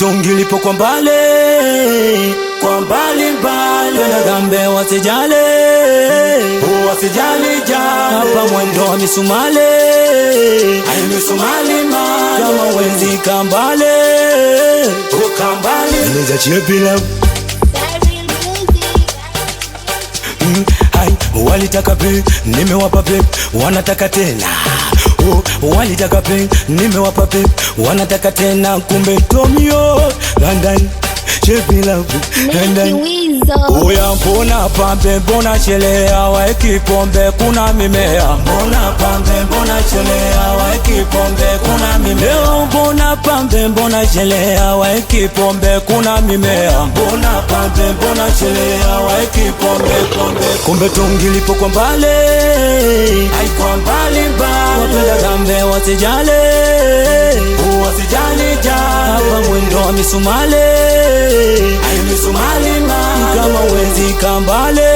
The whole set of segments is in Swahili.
tungi lipo kwa mbali mbali, gambe wasijale jale, hapa mwendo wa misumale, ayo misumali male, kama wenzi kambale, ukambale, neza chepila walitaka pe, nimewapa pe, wanataka tena. Walitaka pe, nimewapa pe, wanataka tena. Kumbe Tomio London chepila oya, mbona pambe, mbona chelea, waeki pombe, kuna mimea. Mbona pambe, mbona chelea, waeki pombe, kuna mimea. Mbona pambe, mbona chelea, waeki pombe, kuna mimea. Mbona pambe, mbona chelea, waeki pombe. Kumbe tungi lipo kwa mbali, ai kwa mbali, wapenda gambe wasijale jale, hapa mwendo wa misumale, ai misumali male, kama wenzi kambale,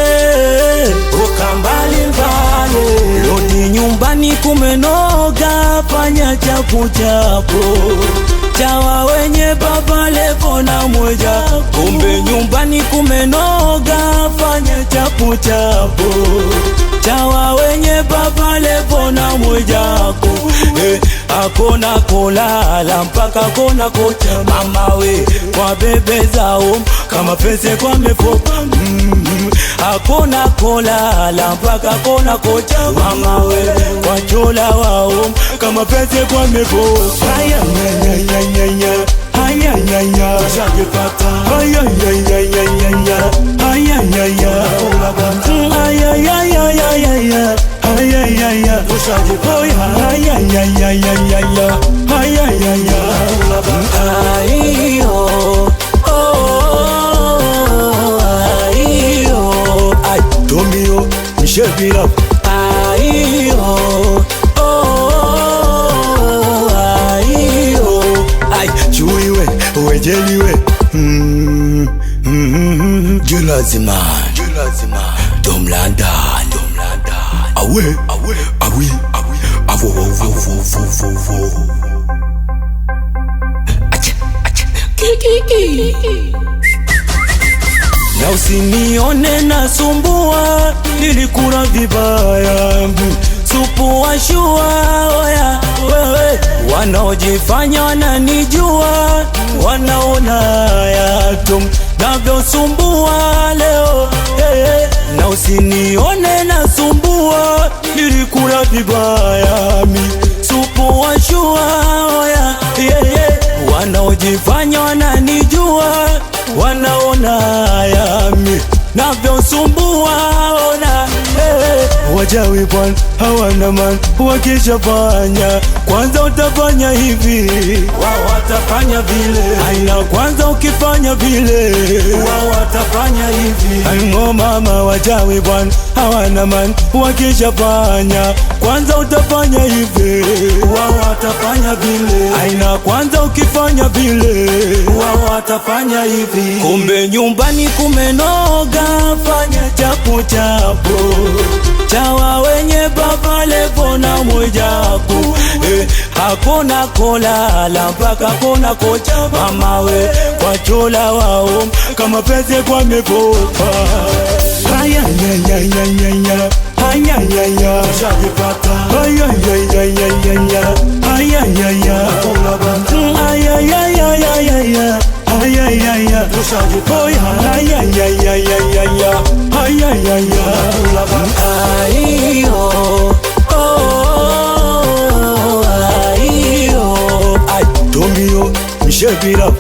ukambali mbale. Lodi nyumbani kumenoga, fanya chapu chawa wenye baba levo na moja. Kumbe nyumbani kumenoga, fanya chapu chawa wenye baba levo na moja. Akona kolala mpaka kona kocha, mama we kwa bebe zao kama pese kwa mefopa. Akona kolala mpaka kona kocha, mama we kwa chola wao kama pese kwa mefopa. Haya ushajipata, haya Tomio mshebira chuiwe wejeliwe Julazima Domlanda awe avo na usinione nasumbua, nilikula vibaya supu wa shua. Oya wewe, wanaojifanya wananijua, wanaona ya tum navyosumbua leo. Na usinione nasumbua, nilikula vibaya supu wa shua. Oya wanaojifanya wananijua, wanaona yami navyosumbua. Ona wajawi bwana hawana man, wakishafanya kwanza utafanya hivi, wao watafanya vile. Aina kwanza ukifanya vile, wao watafanya hivi. Aino mama, wajawi bwana hawana man, wakishafanya kwanza utafanya hivi, wao watafanya vile. Aina kwanza ukifanya vile, wao watafanya hivi. Kumbe nyumbani kumenoga, fanya chapu chawa wenye baba levo na mojaku. Hakuna kolala mpaka kona kocha, mama we kwa chola wao kama pese kwa mefopa. Haya ushajipata, haya Tomio mshebira